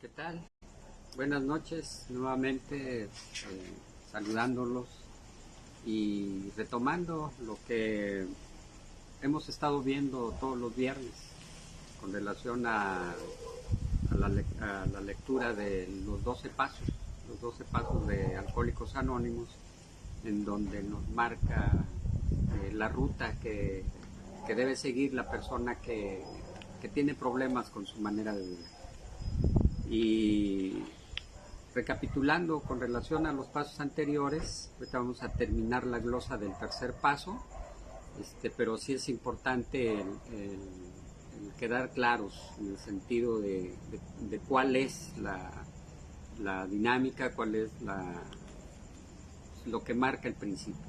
¿Qué tal? Buenas noches, nuevamente saludándolos y retomando lo que hemos estado viendo todos los viernes con relación a la lectura de los 12 pasos de Alcohólicos Anónimos, en donde nos marca la ruta que debe seguir la persona que tiene problemas con su manera de vivir. Y recapitulando con relación a los pasos anteriores, ahorita vamos a terminar la glosa del tercer paso, pero sí es importante el quedar claros en el sentido de cuál es la dinámica, cuál es lo que marca el principio.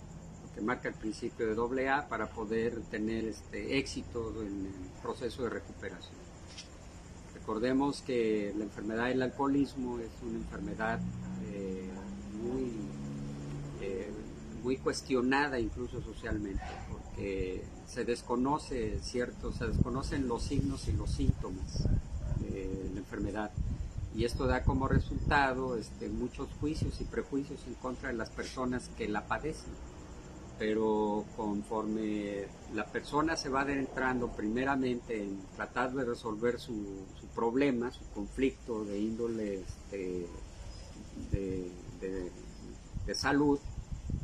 Lo que marca el principio de AA para poder tener éxito en el proceso de recuperación. Recordemos que la enfermedad del alcoholismo es una enfermedad muy cuestionada incluso socialmente, porque se desconocen los signos y los síntomas de la enfermedad, y esto da como resultado muchos juicios y prejuicios en contra de las personas que la padecen. Pero conforme la persona se va adentrando primeramente en tratar de resolver su problema, su conflicto de índole de salud,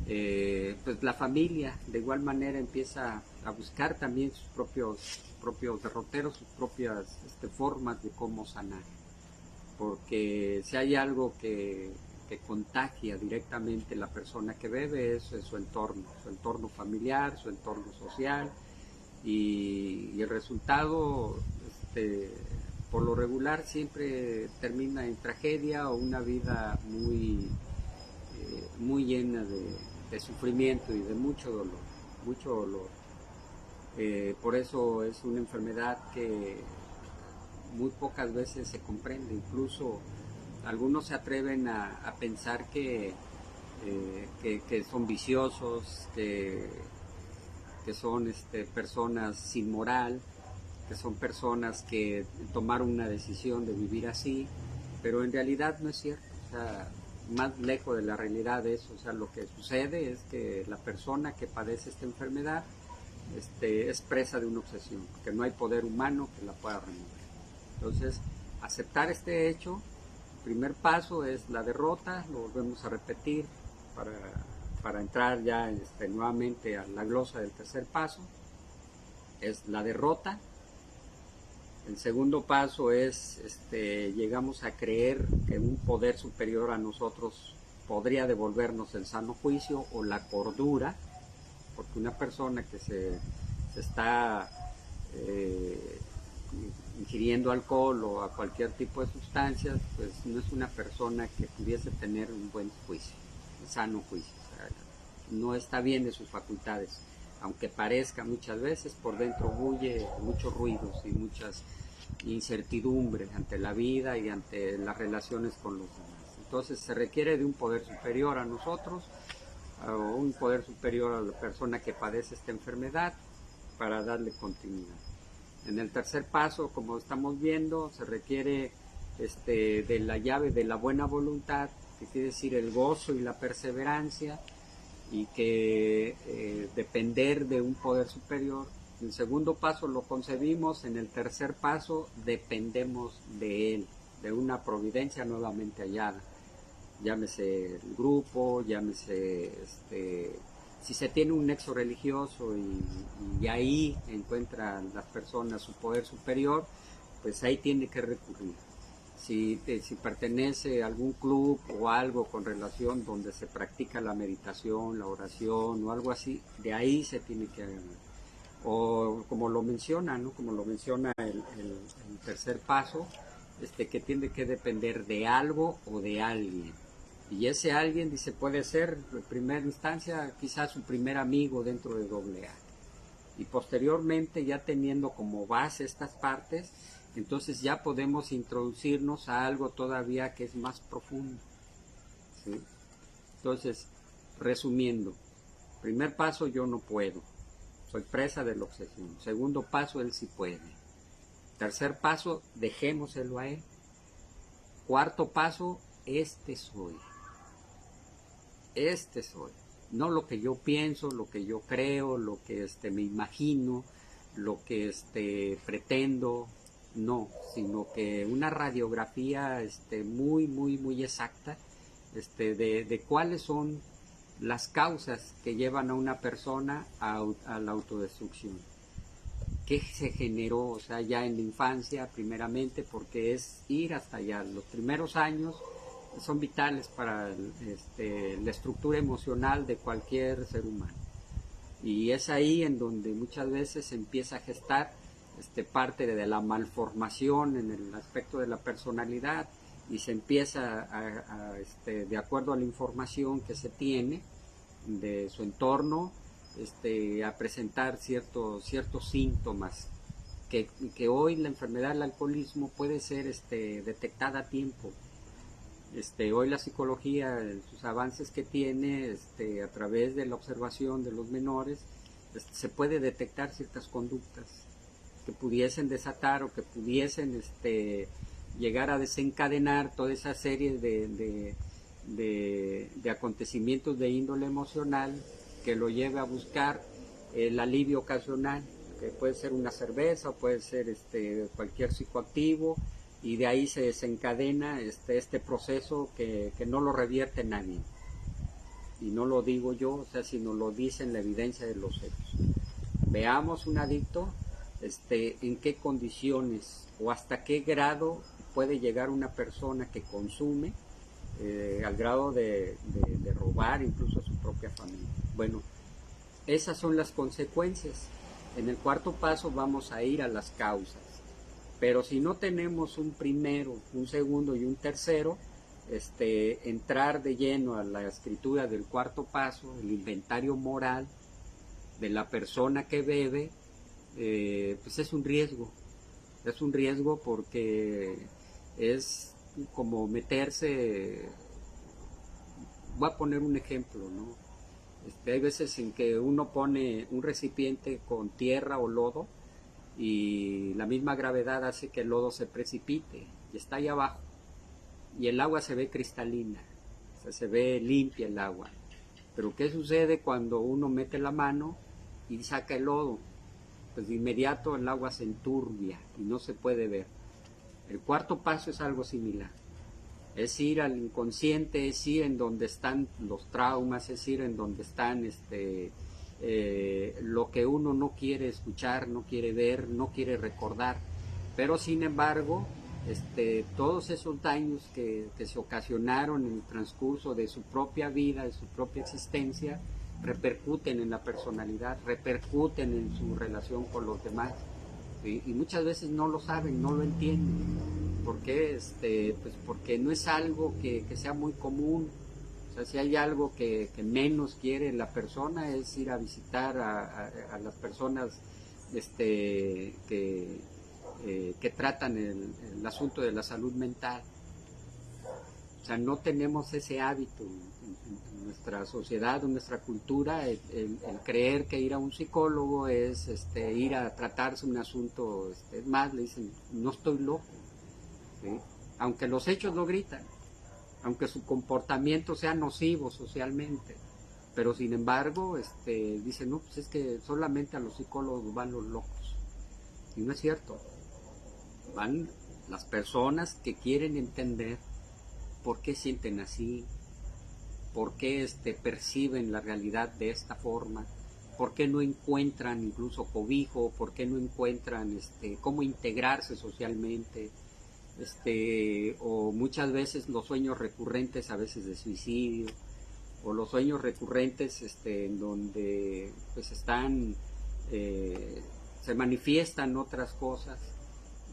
pues la familia de igual manera empieza a buscar también sus propios derroteros, sus propias formas de cómo sanar. Porque si hay algo que contagia directamente la persona que bebe es su entorno familiar, su entorno social, y el resultado por lo regular siempre termina en tragedia o una vida muy llena de sufrimiento y de mucho dolor. Por eso es una enfermedad que muy pocas veces se comprende. Incluso algunos se atreven a pensar que son viciosos, que son personas sin moral, que son personas que tomaron una decisión de vivir así, pero en realidad no es cierto. O sea, más lejos de la realidad de eso, o sea, lo que sucede es que la persona que padece esta enfermedad es presa de una obsesión, que no hay poder humano que la pueda remover. Entonces, aceptar este hecho. El primer paso es la derrota, lo volvemos a repetir para entrar ya nuevamente a la glosa del tercer paso. Es la derrota. El segundo paso es, llegamos a creer que un poder superior a nosotros podría devolvernos el sano juicio o la cordura, porque una persona que se está ingiriendo alcohol o a cualquier tipo de sustancias, pues no es una persona que pudiese tener un buen juicio, un sano juicio. O sea, no está bien de sus facultades, aunque parezca muchas veces, por dentro bulle muchos ruidos y muchas incertidumbres ante la vida y ante las relaciones con los demás. Entonces se requiere de un poder superior a nosotros, o un poder superior a la persona que padece esta enfermedad, para darle continuidad. En el tercer paso, como estamos viendo, se requiere de la llave de la buena voluntad, que quiere decir el gozo y la perseverancia, y que depender de un poder superior. En el segundo paso lo concebimos, en el tercer paso dependemos de él, de una providencia nuevamente hallada. Llámese el grupo, llámese si se tiene un nexo religioso y ahí encuentran las personas su poder superior, pues ahí tiene que recurrir. Si pertenece a algún club o algo con relación donde se practica la meditación, la oración o algo así, de ahí se tiene que agarrar. O como lo menciona, ¿no? Como lo menciona el tercer paso, que tiene que depender de algo o de alguien. Y ese alguien, dice, puede ser en primera instancia quizás su primer amigo dentro de AA. Y posteriormente, ya teniendo como base estas partes, entonces ya podemos introducirnos a algo todavía que es más profundo, ¿sí? Entonces, resumiendo, primer paso, yo no puedo, soy presa de la obsesión. Segundo paso, él sí puede. Tercer paso, dejémoselo a él. Cuarto paso, este soy. Este soy. No lo que yo pienso, lo que yo creo, lo que me imagino, lo que pretendo, no, sino que una radiografía muy, muy, muy exacta de cuáles son las causas que llevan a una persona a la autodestrucción. ¿Qué se generó? O sea, ya en la infancia, primeramente, porque es ir hasta allá. Los primeros años son vitales para la estructura emocional de cualquier ser humano. Y es ahí en donde muchas veces se empieza a gestar parte de la malformación en el aspecto de la personalidad, y se empieza de acuerdo a la información que se tiene de su entorno, a presentar ciertos síntomas que hoy la enfermedad del alcoholismo puede ser detectada a tiempo. Hoy la psicología, sus avances que tiene, a través de la observación de los menores, se puede detectar ciertas conductas que pudiesen desatar o que pudiesen llegar a desencadenar toda esa serie de acontecimientos de índole emocional que lo lleve a buscar el alivio ocasional, que puede ser una cerveza o puede ser cualquier psicoactivo, y de ahí se desencadena este proceso que no lo revierte nadie. Y no lo digo yo, o sea, sino lo dice en la evidencia de los hechos. Veamos un adicto, en qué condiciones o hasta qué grado puede llegar una persona que consume, al grado de robar incluso a su propia familia. Bueno, esas son las consecuencias. En el cuarto paso vamos a ir a las causas. Pero si no tenemos un primero, un segundo y un tercero, entrar de lleno a la escritura del cuarto paso, el inventario moral de la persona que bebe, pues es un riesgo. Es un riesgo porque es como meterse. Voy a poner un ejemplo, ¿no? Hay veces en que uno pone un recipiente con tierra o lodo, y la misma gravedad hace que el lodo se precipite y está ahí abajo, y el agua se ve cristalina, o sea, se ve limpia el agua. Pero ¿qué sucede cuando uno mete la mano y saca el lodo? Pues de inmediato el agua se enturbia y no se puede ver. El cuarto paso es algo similar. Es ir al inconsciente, es ir en donde están los traumas, es ir en donde están lo que uno no quiere escuchar, no quiere ver, no quiere recordar. Pero sin embargo, todos esos daños que se ocasionaron en el transcurso de su propia vida, de su propia existencia, repercuten en la personalidad, repercuten en su relación con los demás. ¿Sí? Y muchas veces no lo saben, no lo entienden. ¿Por qué? Pues porque no es algo que sea muy común. O sea, si hay algo que menos quiere la persona es ir a visitar a las personas que tratan el asunto de la salud mental. O sea, no tenemos ese hábito en nuestra sociedad, en nuestra cultura, el creer que ir a un psicólogo es ir a tratarse un asunto. Es más, le dicen, no estoy loco, ¿sí? Aunque los hechos lo gritan, aunque su comportamiento sea nocivo socialmente, pero sin embargo dicen, no, pues es que solamente a los psicólogos van los locos. Y no es cierto, van las personas que quieren entender por qué sienten así, por qué perciben la realidad de esta forma, por qué no encuentran incluso cobijo, por qué no encuentran cómo integrarse socialmente, o muchas veces los sueños recurrentes a veces de suicidio, o los sueños recurrentes en donde pues están, se manifiestan otras cosas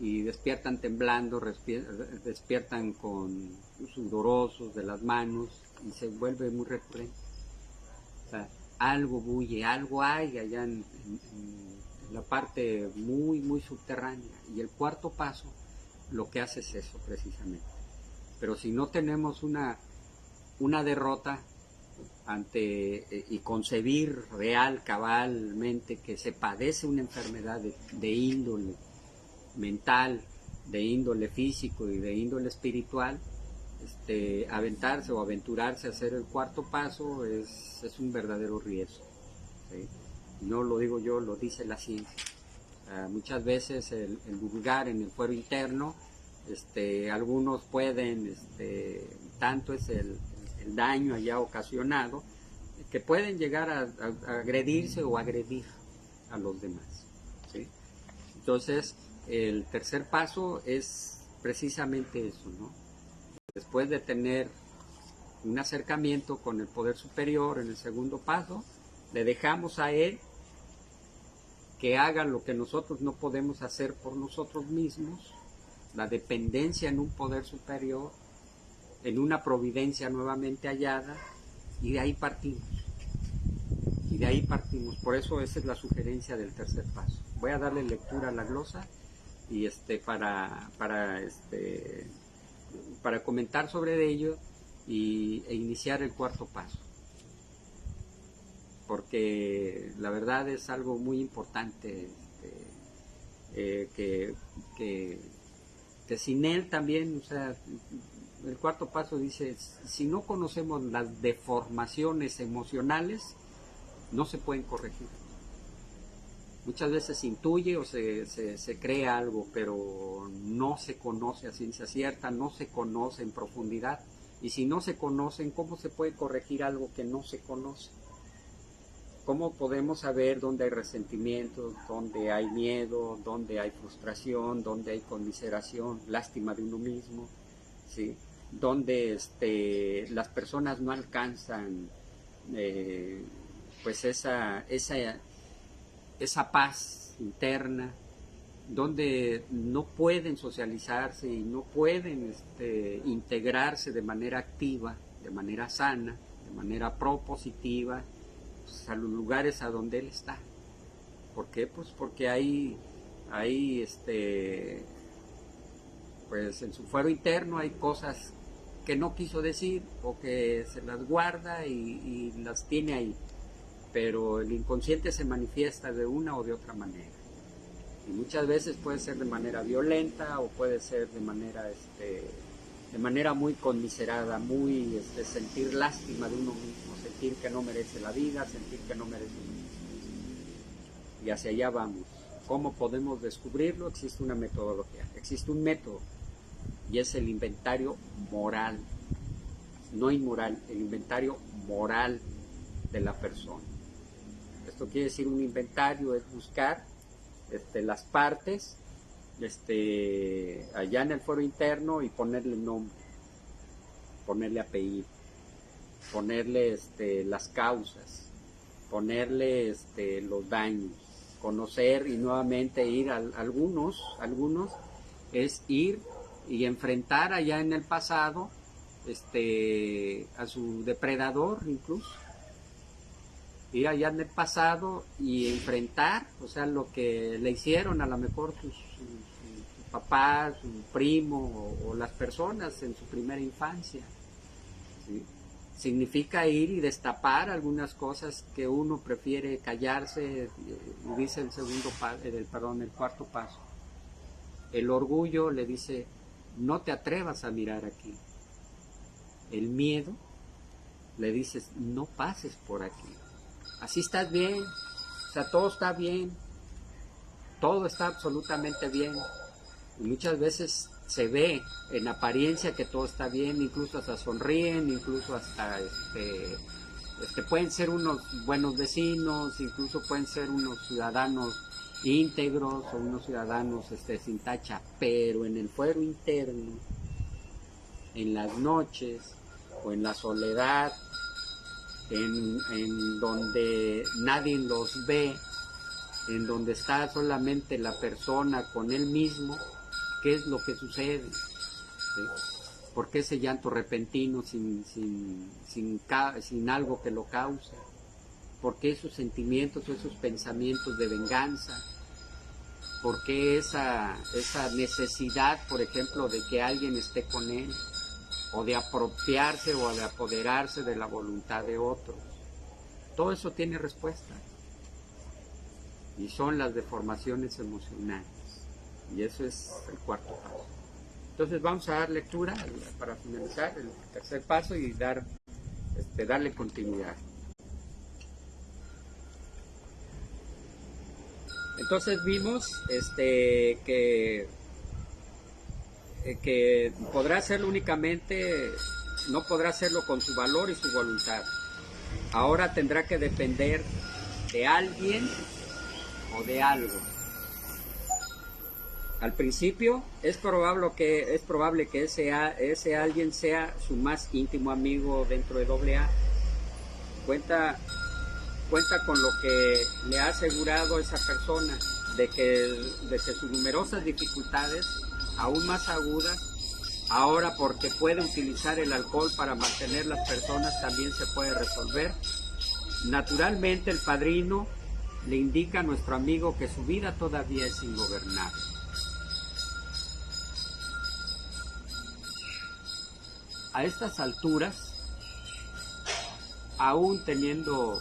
y despiertan temblando, despiertan con sudorosos de las manos y se vuelve muy recurrente. O sea, algo bulle, algo hay allá en la parte muy, muy subterránea. Y el cuarto paso lo que hace es eso precisamente. Pero si no tenemos una derrota ante y concebir real, cabalmente que se padece una enfermedad de índole mental, de índole físico y de índole espiritual, aventarse o aventurarse a hacer el cuarto paso es un verdadero riesgo, ¿sí? No lo digo yo, lo dice la ciencia. Muchas veces el hurgar en el fuero interno, algunos pueden, tanto es el daño allá ocasionado, que pueden llegar a agredirse o agredir a los demás, ¿sí? Entonces, el tercer paso es precisamente eso, ¿no? Después de tener un acercamiento con el poder superior en el segundo paso, le dejamos a él que haga lo que nosotros no podemos hacer por nosotros mismos, la dependencia en un poder superior, en una providencia nuevamente hallada, y de ahí partimos. Y de ahí partimos. Por eso esa es la sugerencia del tercer paso. Voy a darle lectura a la glosa y para comentar sobre ello e iniciar el cuarto paso. Porque la verdad es algo muy importante, que sin él también, o sea, el cuarto paso dice, si no conocemos las deformaciones emocionales, no se pueden corregir. Muchas veces se intuye o se crea algo, pero no se conoce a ciencia cierta, no se conoce en profundidad. Y si no se conocen, ¿cómo se puede corregir algo que no se conoce? ¿Cómo podemos saber dónde hay resentimiento, dónde hay miedo, dónde hay frustración, dónde hay conmiseración, lástima de uno mismo, ¿sí? Donde las personas no alcanzan pues esa paz interna, donde no pueden socializarse y no pueden integrarse de manera activa, de manera sana, de manera propositiva, pues, a los lugares a donde él está. ¿Por qué? Pues porque hay pues en su fuero interno hay cosas que no quiso decir o que se las guarda y las tiene ahí, pero el inconsciente se manifiesta de una o de otra manera, y muchas veces puede ser de manera violenta o puede ser de manera muy conmiserada, muy sentir lástima de uno mismo, sentir que no merece la vida, sentir que no merece uno mismo. Y hacia allá vamos. ¿Cómo podemos descubrirlo? Existe una metodología, existe un método, y es el inventario moral, no inmoral, el inventario moral de la persona. Esto quiere decir, un inventario es buscar las partes allá en el fuero interno y ponerle nombre, ponerle apellido, ponerle las causas, ponerle los daños, conocer y nuevamente ir a algunos es ir y enfrentar allá en el pasado a su depredador, incluso ir allá en el pasado y enfrentar, o sea, lo que le hicieron a lo mejor su papá, su primo o las personas en su primera infancia, ¿sí? Significa ir y destapar algunas cosas que uno prefiere callarse, dice el cuarto paso. El orgullo le dice, no te atrevas a mirar aquí. El miedo le dice, no pases por aquí. Así estás bien, o sea, todo está bien, todo está absolutamente bien. Y muchas veces se ve en apariencia que todo está bien, incluso hasta sonríen, incluso hasta pueden ser unos buenos vecinos, incluso pueden ser unos ciudadanos íntegros o unos ciudadanos sin tacha, pero en el fuero interno, en las noches o en la soledad, en donde nadie los ve, en donde está solamente la persona con él mismo, ¿qué es lo que sucede? ¿Sí? ¿Por qué ese llanto repentino sin algo que lo cause? ¿Por qué esos sentimientos o esos pensamientos de venganza? ¿Por qué esa necesidad, por ejemplo, de que alguien esté con él? O de apropiarse o de apoderarse de la voluntad de otros. Todo eso tiene respuesta. Y son las deformaciones emocionales. Y eso es el cuarto paso. Entonces vamos a dar lectura para finalizar el tercer paso y darle continuidad. Entonces vimos que podrá hacerlo únicamente, no podrá hacerlo con su valor y su voluntad. Ahora tendrá que depender de alguien o de algo. Al principio es probable que ese alguien sea su más íntimo amigo dentro de AA. Cuenta con lo que le ha asegurado esa persona de que sus numerosas dificultades, aún más agudas, ahora porque puede utilizar el alcohol para mantener las personas, también se puede resolver. Naturalmente el padrino le indica a nuestro amigo que su vida todavía es ingobernable. A estas alturas, aún teniendo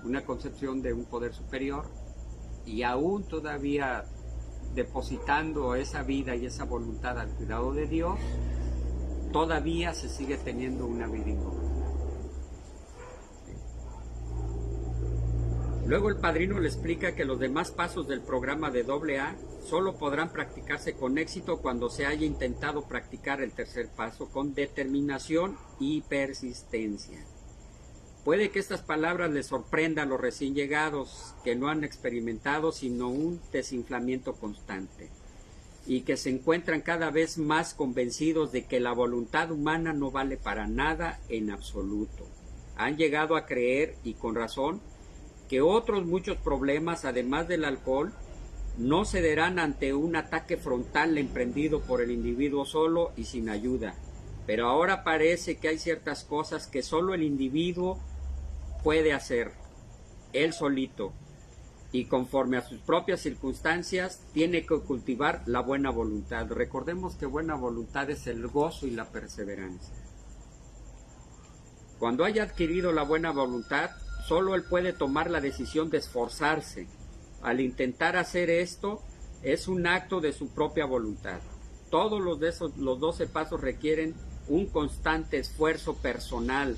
una concepción de un poder superior y aún todavía depositando esa vida y esa voluntad al cuidado de Dios, todavía se sigue teniendo una vida ingobernable. Luego el padrino le explica que los demás pasos del programa de AA solo podrán practicarse con éxito cuando se haya intentado practicar el tercer paso con determinación y persistencia. Puede que estas palabras les sorprendan a los recién llegados que no han experimentado sino un desinflamiento constante y que se encuentran cada vez más convencidos de que la voluntad humana no vale para nada en absoluto. Han llegado a creer, y con razón, que otros muchos problemas, además del alcohol, no cederán ante un ataque frontal emprendido por el individuo solo y sin ayuda. Pero ahora parece que hay ciertas cosas que solo el individuo puede hacer, él solito, y conforme a sus propias circunstancias, tiene que cultivar la buena voluntad. Recordemos que buena voluntad es el gozo y la perseverancia. Cuando haya adquirido la buena voluntad, solo él puede tomar la decisión de esforzarse. Al intentar hacer esto, es un acto de su propia voluntad. Todos los 12 pasos requieren un constante esfuerzo personal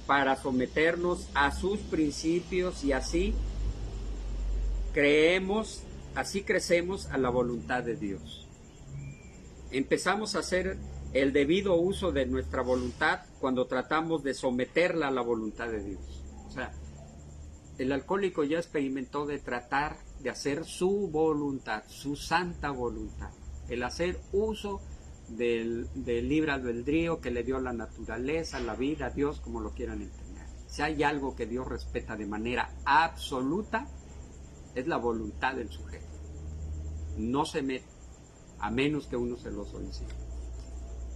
para someternos a sus principios y así crecemos a la voluntad de Dios. Empezamos a hacer el debido uso de nuestra voluntad cuando tratamos de someterla a la voluntad de Dios. O sea, el alcohólico ya experimentó de tratar de hacer su voluntad, su santa voluntad, el hacer uso del libre albedrío que le dio la naturaleza, la vida, Dios, como lo quieran entender. Si hay algo que Dios respeta de manera absoluta, es la voluntad del sujeto. No se mete, a menos que uno se lo solicite.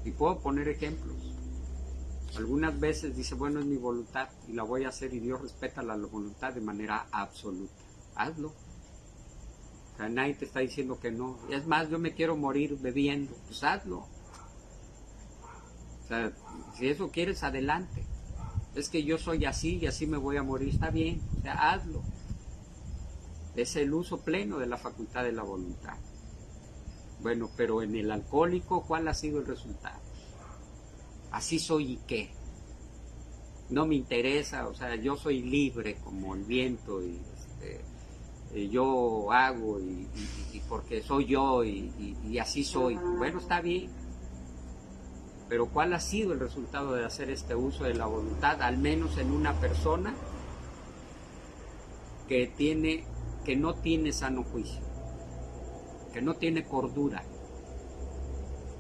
Y puedo poner ejemplos. Algunas veces dice, bueno, es mi voluntad y la voy a hacer, y Dios respeta la voluntad de manera absoluta. Hazlo. O sea, nadie te está diciendo que no. Es más, yo me quiero morir bebiendo. Pues hazlo. O sea, si eso quieres, adelante. Es que yo soy así y así me voy a morir. Está bien. O sea, hazlo. Es el uso pleno de la facultad de la voluntad. Bueno, pero en el alcohólico, ¿cuál ha sido el resultado? Así soy, ¿y qué? No me interesa, o sea, yo soy libre como el viento y yo hago y porque soy yo y así soy. Bueno, está bien. Pero ¿cuál ha sido el resultado de hacer este uso de la voluntad, al menos en una persona que no tiene sano juicio, que no tiene cordura,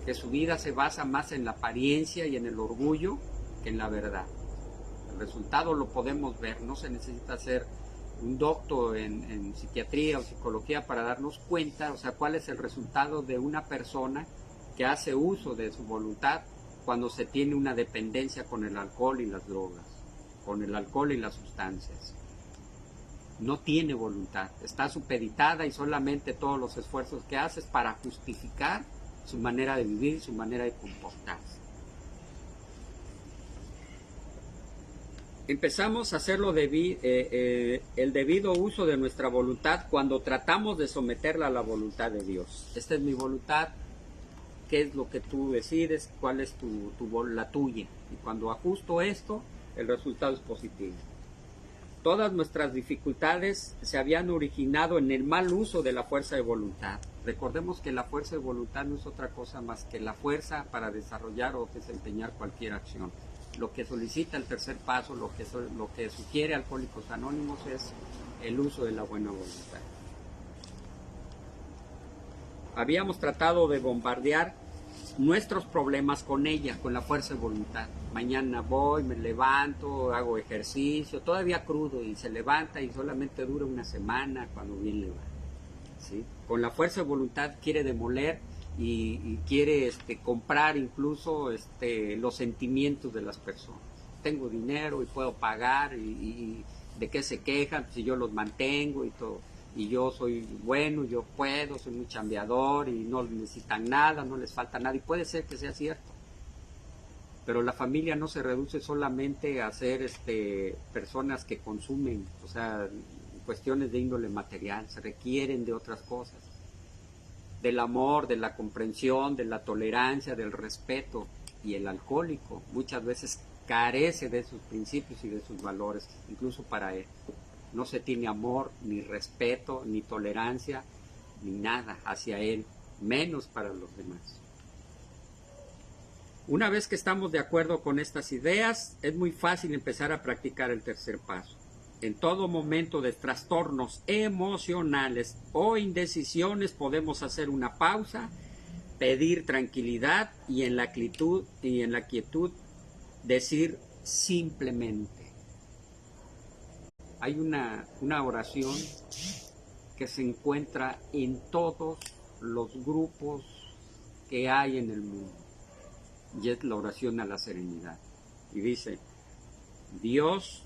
que su vida se basa más en la apariencia y en el orgullo que en la verdad? El resultado lo podemos ver, no se necesita ser un doctor en psiquiatría o psicología para darnos cuenta, o sea, cuál es el resultado de una persona que hace uso de su voluntad cuando se tiene una dependencia con el alcohol y las drogas, con el alcohol y las sustancias. No tiene voluntad, está supeditada y solamente todos los esfuerzos que hace es para justificar su manera de vivir, su manera de comportarse. Empezamos a hacer el debido uso de nuestra voluntad cuando tratamos de someterla a la voluntad de Dios. Esta es mi voluntad, ¿qué es lo que tú decides? ¿Cuál es la tuya? Y cuando ajusto esto, el resultado es positivo. Todas nuestras dificultades se habían originado en el mal uso de la fuerza de voluntad. Recordemos que la fuerza de voluntad no es otra cosa más que la fuerza para desarrollar o desempeñar cualquier acción. Lo que solicita el tercer paso, lo que sugiere Alcohólicos Anónimos es el uso de la buena voluntad. Habíamos tratado de bombardear nuestros problemas con ella, con la fuerza de voluntad. Mañana voy, me levanto, hago ejercicio, todavía crudo, y se levanta y solamente dura una semana cuando bien le va. ¿Sí? Con la fuerza de voluntad quiere demoler y quiere comprar incluso los sentimientos de las personas. Tengo dinero y puedo pagar y de qué se quejan si yo los mantengo y todo. Y yo soy bueno, yo puedo, soy muy chambeador y no necesitan nada, no les falta nada. Y puede ser que sea cierto. Pero la familia no se reduce solamente a ser personas que consumen, o sea, cuestiones de índole material, se requieren de otras cosas. Del amor, de la comprensión, de la tolerancia, del respeto. Y el alcohólico muchas veces carece de sus principios y de sus valores, incluso para él. No se tiene amor, ni respeto, ni tolerancia, ni nada hacia él, menos para los demás. Una vez que estamos de acuerdo con estas ideas, es muy fácil empezar a practicar el tercer paso. En todo momento de trastornos emocionales o indecisiones podemos hacer una pausa, pedir tranquilidad y en la quietud decir simplemente. Hay una oración que se encuentra en todos los grupos que hay en el mundo, y es la oración a la serenidad. Y dice: Dios,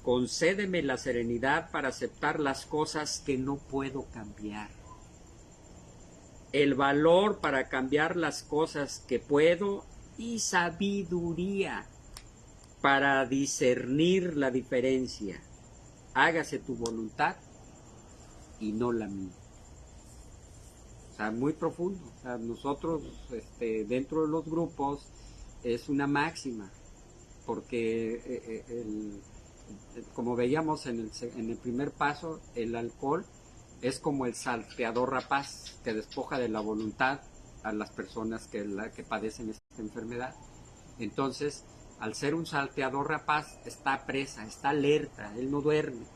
concédeme la serenidad para aceptar las cosas que no puedo cambiar, el valor para cambiar las cosas que puedo y sabiduría para discernir la diferencia. Hágase tu voluntad y no la mía. O sea, muy profundo. O sea, nosotros dentro de los grupos es una máxima, porque como veíamos en el primer paso, el alcohol es como el salteador rapaz que despoja de la voluntad a las personas que padecen esta enfermedad. Entonces, al ser un salteador rapaz, está presa, está alerta, él no duerme.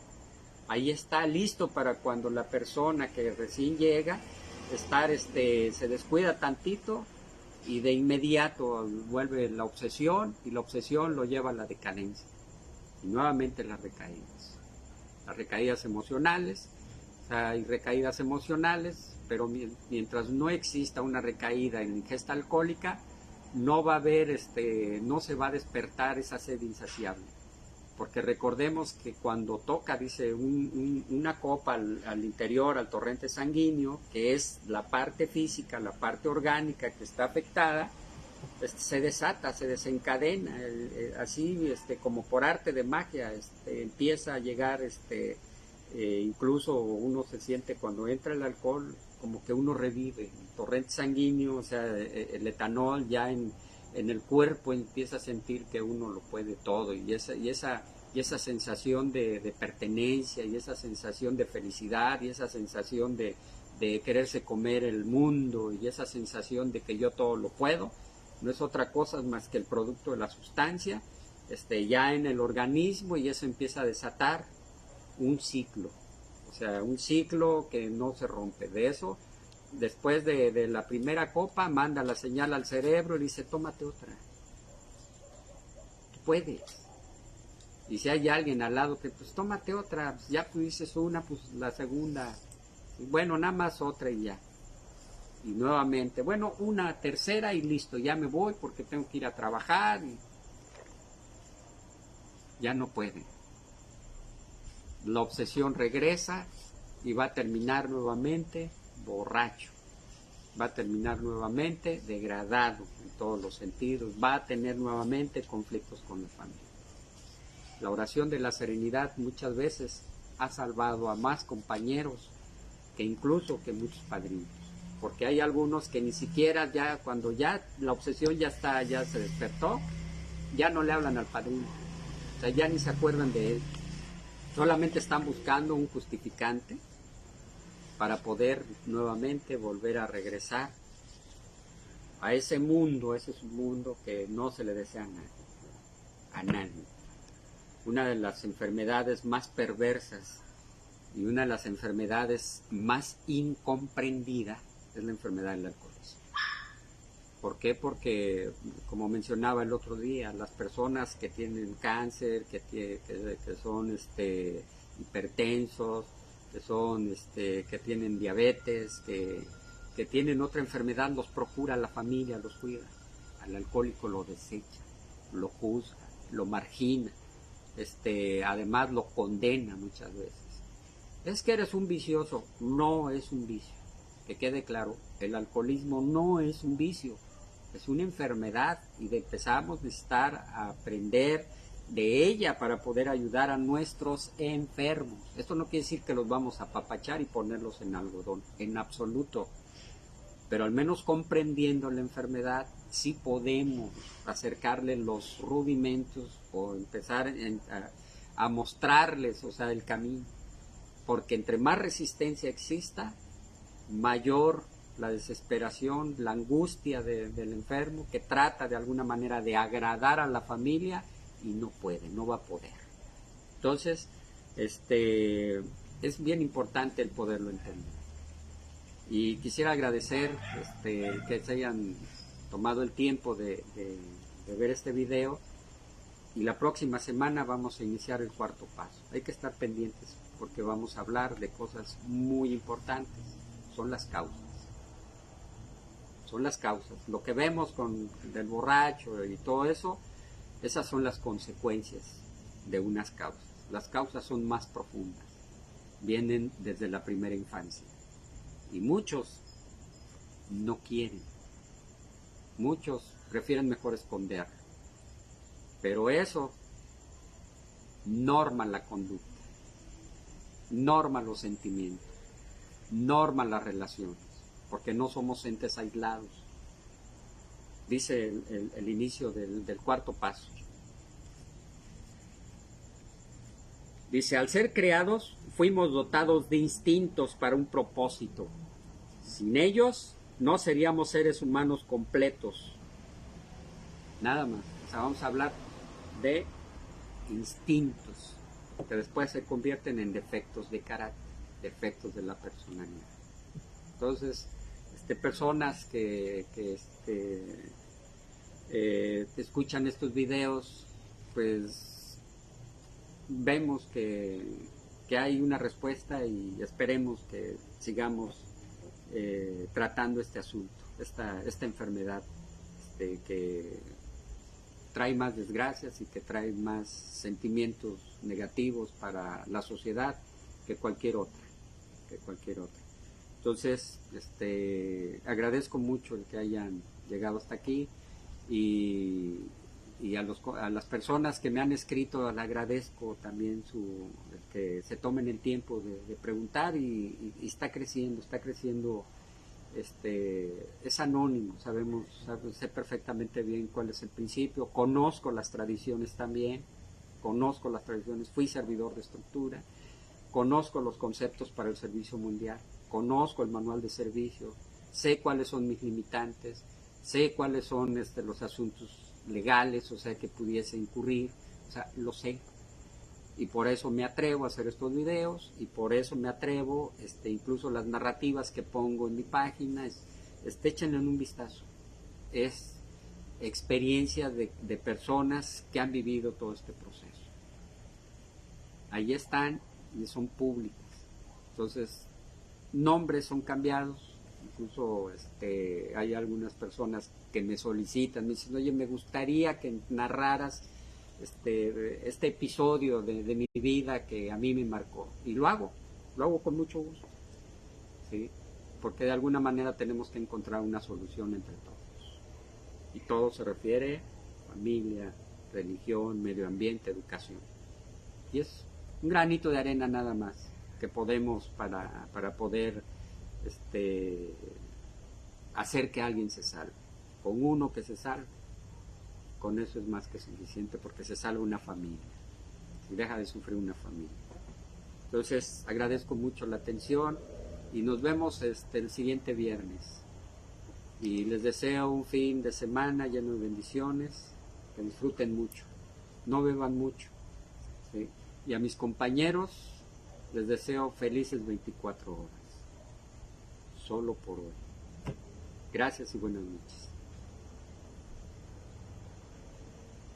Ahí está listo para cuando la persona que recién llega se descuida tantito y de inmediato vuelve la obsesión, y la obsesión lo lleva a la decadencia. Y nuevamente las recaídas emocionales. O sea, hay recaídas emocionales, pero mientras no exista una recaída en ingesta alcohólica, no va a haber, no se va a despertar esa sed insaciable. Porque recordemos que cuando toca, dice, una copa al interior, al torrente sanguíneo, que es la parte física, la parte orgánica que está afectada, se desata, se desencadena, así como por arte de magia, empieza a llegar, incluso uno se siente cuando entra el alcohol, como que uno revive, el torrente sanguíneo, o sea, el etanol ya en el cuerpo empieza a sentir que uno lo puede todo, y esa sensación de pertenencia, y esa sensación de felicidad, y esa sensación de quererse comer el mundo, y esa sensación de que yo todo lo puedo, no es otra cosa más que el producto de la sustancia, ya en el organismo, y eso empieza a desatar un ciclo, o sea, un ciclo que no se rompe. De eso, después de la primera copa, manda la señal al cerebro y dice: tómate otra, tú puedes. Y si hay alguien al lado que, pues tómate otra, pues, ya tú dices una, pues la segunda, y bueno, nada más otra y ya. Y nuevamente, bueno, una tercera y listo, ya me voy porque tengo que ir a trabajar, y ya no puede. La obsesión regresa y va a terminar nuevamente borracho, va a terminar nuevamente degradado en todos los sentidos, va a tener nuevamente conflictos con la familia. La oración de la serenidad muchas veces ha salvado a más compañeros que incluso que muchos padrinos, porque hay algunos que ni siquiera ya cuando ya la obsesión ya se despertó, ya no le hablan al padrino, o sea, ya ni se acuerdan de él, solamente están buscando un justificante para poder nuevamente volver a regresar a ese es un mundo que no se le desea a nadie. Una de las enfermedades más perversas y una de las enfermedades más incomprendidas es la enfermedad del alcoholismo. ¿Por qué? Porque, como mencionaba el otro día, las personas que tienen cáncer, que son hipertensos, que tienen diabetes, que tienen otra enfermedad, los procura la familia, los cuida. Al alcohólico lo desecha, lo juzga, lo margina, además lo condena muchas veces. Es que eres un vicioso. No es un vicio. Que quede claro, el alcoholismo no es un vicio, es una enfermedad y empezamos a necesitar a aprender de ella para poder ayudar a nuestros enfermos. Esto no quiere decir que los vamos a apapachar y ponerlos en algodón, en absoluto. Pero al menos comprendiendo la enfermedad, sí podemos acercarle los rudimentos o empezar a mostrarles, o sea, el camino. Porque entre más resistencia exista, mayor la desesperación, la angustia del enfermo, que trata de alguna manera de agradar a la familia y no puede, no va a poder. Entonces, es bien importante el poderlo entender. Y quisiera agradecer que se hayan tomado el tiempo de ver este video, y la próxima semana vamos a iniciar el cuarto paso. Hay que estar pendientes porque vamos a hablar de cosas muy importantes. Son las causas. Son las causas. Lo que vemos del borracho y todo eso, esas son las consecuencias de unas causas. Las causas son más profundas. Vienen desde la primera infancia. Y muchos no quieren. Muchos prefieren mejor esconder. Pero eso norma la conducta, norma los sentimientos, norma las relaciones, porque no somos entes aislados. Dice el inicio del cuarto paso. Dice, al ser creados, fuimos dotados de instintos para un propósito. Sin ellos, no seríamos seres humanos completos. Nada más. O sea, vamos a hablar de instintos, que después se convierten en defectos de carácter, defectos de la personalidad. Entonces, personas que escuchan estos videos, pues vemos que hay una respuesta y esperemos que sigamos tratando este asunto, esta enfermedad que trae más desgracias y que trae más sentimientos negativos para la sociedad que cualquier otra. Entonces, agradezco mucho el que hayan llegado hasta aquí y a las personas que me han escrito le agradezco también que se tomen el tiempo de preguntar y está creciendo. Es anónimo, sé perfectamente bien cuál es el principio, conozco las tradiciones también, fui servidor de estructura, conozco los conceptos para el servicio mundial, conozco el manual de servicio, sé cuáles son mis limitantes, sé cuáles son los asuntos legales, o sea, que pudiese incurrir, o sea, lo sé. Y por eso me atrevo a hacer estos videos, y por eso me atrevo, incluso las narrativas que pongo en mi página, échenle un vistazo. Es experiencia de personas que han vivido todo este proceso. Ahí están y son públicas. Entonces, nombres son cambiados, incluso hay algunas personas que me solicitan, me dicen, oye, me gustaría que narraras este episodio de mi vida que a mí me marcó, y lo hago con mucho gusto, ¿sí? Porque de alguna manera tenemos que encontrar una solución entre todos, y todo se refiere a familia, religión, medio ambiente, educación. Y es un granito de arena nada más que podemos para poder hacer que alguien se salve. Con uno que se salve, con eso es más que suficiente, porque se salva una familia, y deja de sufrir una familia. Entonces agradezco mucho la atención y nos vemos el siguiente viernes. Y les deseo un fin de semana lleno de bendiciones, que disfruten mucho, no beban mucho, ¿sí? Y a mis compañeros les deseo felices 24 horas, solo por hoy. Gracias y buenas noches.